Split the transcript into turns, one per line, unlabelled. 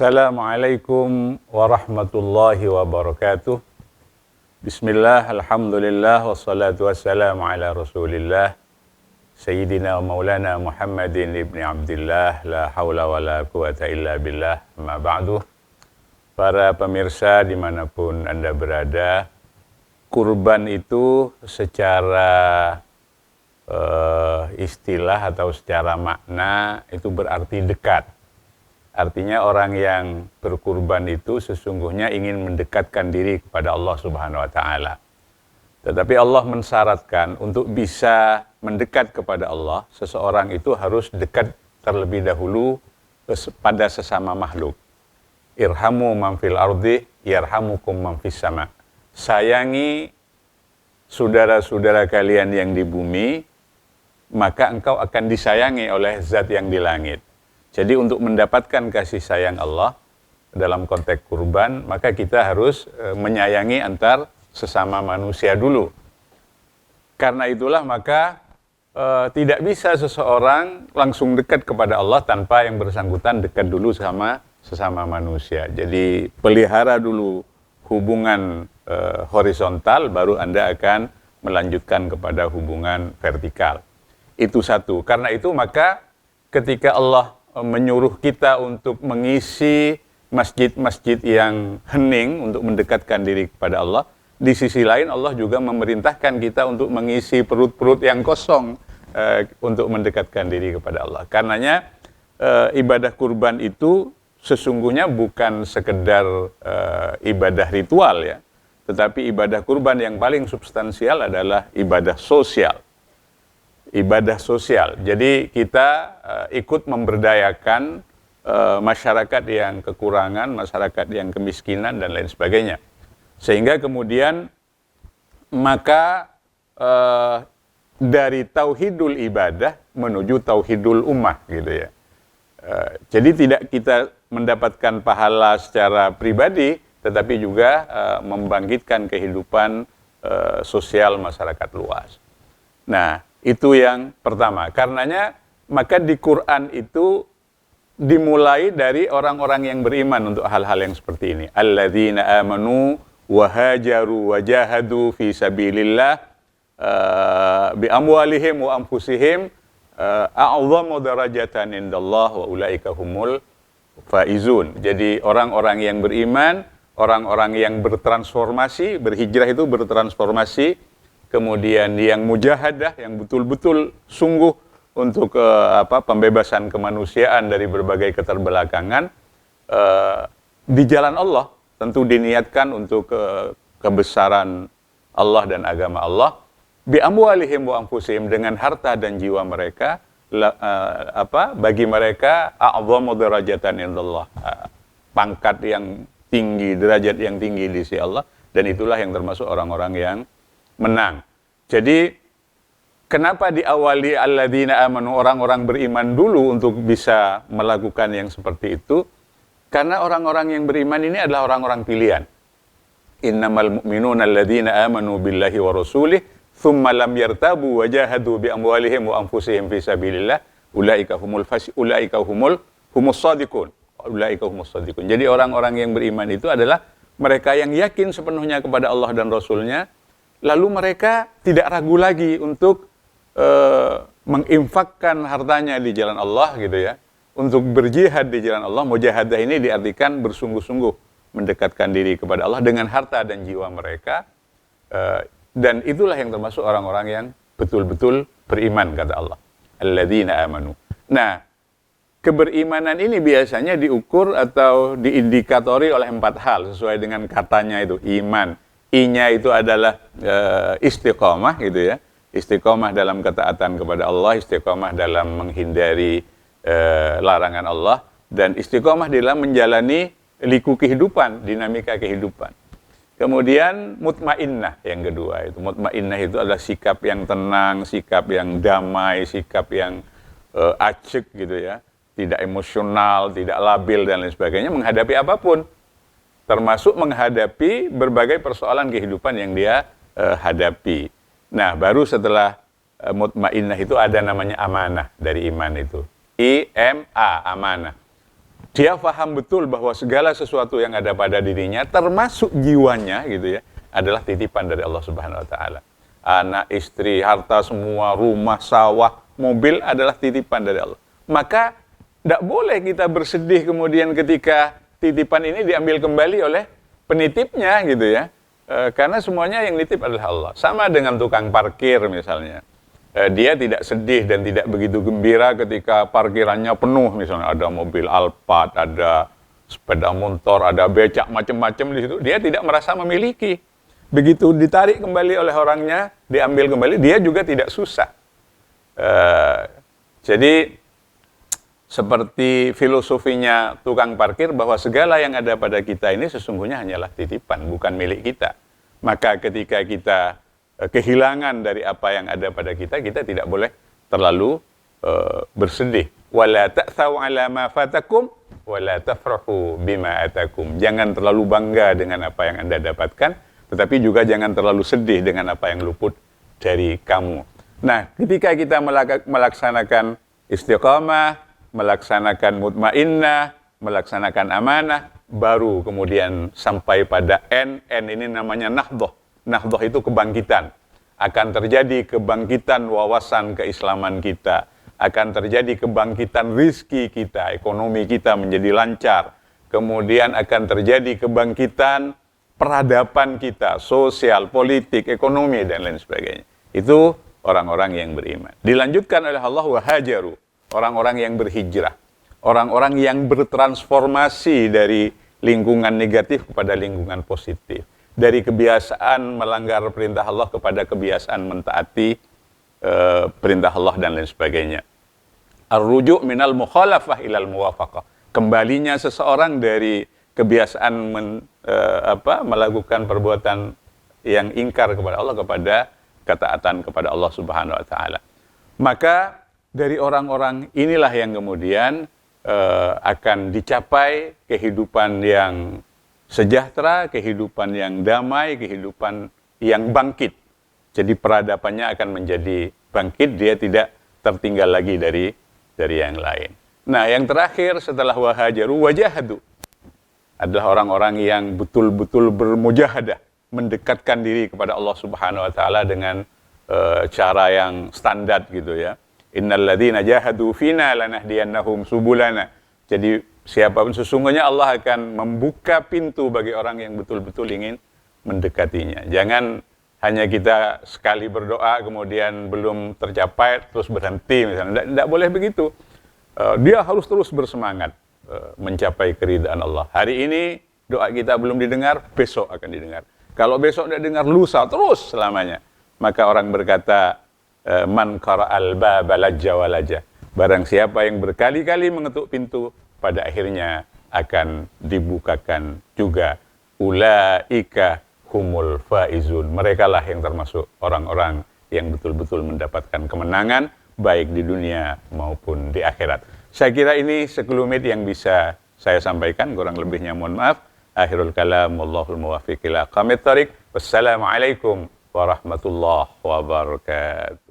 Assalamualaikum warahmatullahi wabarakatuh. Bismillah, alhamdulillah, wassalatu wassalamu ala rasulillah Sayyidina wa maulana Muhammadin ibni Abdillah, la hawla wa la quwata illa billah, amma ba'du. Para pemirsa dimanapun Anda berada, kurban itu secara istilah atau secara makna itu berarti dekat. Artinya orang yang berkurban itu sesungguhnya ingin mendekatkan diri kepada Allah Subhanahu wa Ta'ala. Tetapi Allah mensyaratkan untuk bisa mendekat kepada Allah, seseorang itu harus dekat terlebih dahulu pada sesama makhluk. Irhamu man fil ardi yarhamukum man fis sama. Sayangi saudara-saudara kalian yang di bumi, maka engkau akan disayangi oleh zat yang di langit. Jadi untuk mendapatkan kasih sayang Allah dalam konteks kurban, maka kita harus menyayangi antar sesama manusia dulu. Karena itulah maka tidak bisa seseorang langsung dekat kepada Allah tanpa yang bersangkutan dekat dulu sama sesama manusia. Jadi pelihara dulu hubungan horizontal, baru Anda akan melanjutkan kepada hubungan vertikal. Itu satu. Karena itu maka ketika Allah menyuruh kita untuk mengisi masjid-masjid yang hening untuk mendekatkan diri kepada Allah, di sisi lain Allah juga memerintahkan kita untuk mengisi perut-perut yang kosong untuk mendekatkan diri kepada Allah. Karenanya ibadah kurban itu sesungguhnya bukan sekedar ibadah ritual ya, tetapi ibadah kurban yang paling substansial adalah ibadah sosial. Ibadah sosial. Jadi kita ikut memberdayakan masyarakat yang kekurangan, masyarakat yang kemiskinan dan lain sebagainya. Sehingga kemudian maka dari tauhidul ibadah menuju tauhidul ummah gitu ya. Jadi tidak kita mendapatkan pahala secara pribadi, tetapi juga membangkitkan kehidupan sosial masyarakat luas. Nah, itu yang pertama. Karenanya maka di Quran itu dimulai dari orang-orang yang beriman untuk hal-hal yang seperti ini. Alladzina amanu wa hajaru wa jahadu fi sabilillah bi amwalihim wa anfusihim a'dhamu darajatan indallah wa ulaika humul faizun. Jadi orang-orang yang beriman, orang-orang yang bertransformasi, berhijrah itu bertransformasi, kemudian yang mujahadah, yang betul-betul sungguh untuk pembebasan kemanusiaan dari berbagai keterbelakangan di jalan Allah, tentu diniatkan untuk kebesaran Allah dan agama Allah. Bi amwalihim wa anfusihim, dengan harta dan jiwa mereka, bagi mereka a'dhamu darajatan indallah, pangkat yang tinggi, derajat yang tinggi di sisi Allah, dan itulah yang termasuk orang-orang yang menang. Jadi kenapa diawali alladzina amanu, orang-orang beriman dulu untuk bisa melakukan yang seperti itu? Karena orang-orang yang beriman ini adalah orang-orang pilihan. Innamal mu'minuna alladzina amanu billahi wa rasulih thumma lam yartabu wa jahadu bi amwalihim wa anfusihim fi sabilillah ulaika humus shadiqun. Ulaika humus shadiqun. Jadi orang-orang yang beriman itu adalah mereka yang yakin sepenuhnya kepada Allah dan Rasulnya, lalu mereka tidak ragu lagi untuk menginfakkan hartanya di jalan Allah gitu ya, untuk berjihad di jalan Allah. Mujahadah ini diartikan bersungguh-sungguh mendekatkan diri kepada Allah dengan harta dan jiwa mereka, dan itulah yang termasuk orang-orang yang betul-betul beriman, kata Allah. Alladzina amanu. Nah, keberimanan ini biasanya diukur atau diindikatori oleh 4 hal sesuai dengan katanya itu, iman. I-nya itu adalah istiqomah gitu ya. Istiqomah dalam ketaatan kepada Allah, istiqomah dalam menghindari larangan Allah, dan istiqomah dalam menjalani liku kehidupan, dinamika kehidupan. Kemudian mutmainnah yang kedua itu. Mutmainnah itu adalah sikap yang tenang, sikap yang damai, sikap yang acek gitu ya. Tidak emosional, tidak labil dan lain sebagainya menghadapi apapun, termasuk menghadapi berbagai persoalan kehidupan yang dia hadapi. Nah, baru setelah mutmainnah itu ada namanya amanah dari iman itu. I-M-A, amanah. dia paham betul bahwa segala sesuatu yang ada pada dirinya, termasuk jiwanya gitu ya, adalah titipan dari Allah Subhanahu wa taala. Anak, istri, harta semua, rumah, sawah, mobil adalah titipan dari Allah. Maka tidak boleh kita bersedih kemudian ketika titipan ini diambil kembali oleh penitipnya gitu ya. Karena semuanya yang nitip adalah Allah. Sama dengan tukang parkir misalnya. Dia tidak sedih dan tidak begitu gembira ketika parkirannya penuh, misalnya ada mobil Alphard, ada sepeda motor, ada becak macam-macam di situ, dia tidak merasa memiliki. Begitu ditarik kembali oleh orangnya, diambil kembali, dia juga tidak susah. Jadi seperti filosofinya tukang parkir bahwa segala yang ada pada kita ini sesungguhnya hanyalah titipan, bukan milik kita. Maka ketika kita kehilangan dari apa yang ada pada kita, kita tidak boleh terlalu bersedih. Wala ta'thaw 'ala ma fatakum wala tafrahu bima atakum. Jangan terlalu bangga dengan apa yang Anda dapatkan, tetapi juga jangan terlalu sedih dengan apa yang luput dari kamu. Nah, ketika kita melaksanakan istiqamah, melaksanakan mutmainnah, melaksanakan amanah, baru kemudian sampai pada N ini namanya nahdhah. Nahdhah itu kebangkitan. Akan terjadi kebangkitan wawasan keislaman kita. Akan terjadi kebangkitan rizki kita, ekonomi kita menjadi lancar. Kemudian akan terjadi kebangkitan peradaban kita, sosial, politik, ekonomi, dan lain sebagainya. Itu orang-orang yang beriman. Dilanjutkan oleh Allah, wahajaru, orang-orang yang berhijrah. Orang-orang yang bertransformasi dari lingkungan negatif kepada lingkungan positif. Dari kebiasaan melanggar perintah Allah kepada kebiasaan mentaati perintah Allah dan lain sebagainya. Ar-ruju' minal mukhalafah ilal muwafaqah. Kembalinya seseorang dari kebiasaan melakukan perbuatan yang ingkar kepada Allah kepada ketaatan kepada Allah Subhanahu wa taala. Maka dari orang-orang inilah yang kemudian akan dicapai kehidupan yang sejahtera, kehidupan yang damai, kehidupan yang bangkit. Jadi peradabannya akan menjadi bangkit, dia tidak tertinggal lagi dari yang lain. Nah, yang terakhir setelah wahajaru, wajahadu adalah orang-orang yang betul-betul bermujahadah, mendekatkan diri kepada Allah Subhanahu wa taala dengan cara yang standar gitu ya. Innal ladzina jahadu fina lanahdiyannahum subulana. Jadi siapapun sesungguhnya Allah akan membuka pintu bagi orang yang betul-betul ingin mendekatinya. Jangan hanya kita sekali berdoa kemudian belum tercapai terus berhenti misalnya. Tidak boleh begitu. Dia harus terus bersemangat mencapai keridhaan Allah. Hari ini doa kita belum didengar, besok akan didengar. Kalau besok tidak dengar, lusa terus selamanya. Maka orang berkata, man qara'al baba lajja wa lajja. Barang siapa yang berkali-kali mengetuk pintu, pada akhirnya akan dibukakan juga. Ulaika humul faizun. Merekalah yang termasuk orang-orang yang betul-betul mendapatkan kemenangan, baik di dunia maupun di akhirat. Saya kira ini sekelumit yang bisa saya sampaikan, kurang lebihnya mohon maaf. Akhirul kalam, wallahul muwaffiq ila aqwamit thoriq. Wassalamualaikum warahmatullahi wabarakatuh.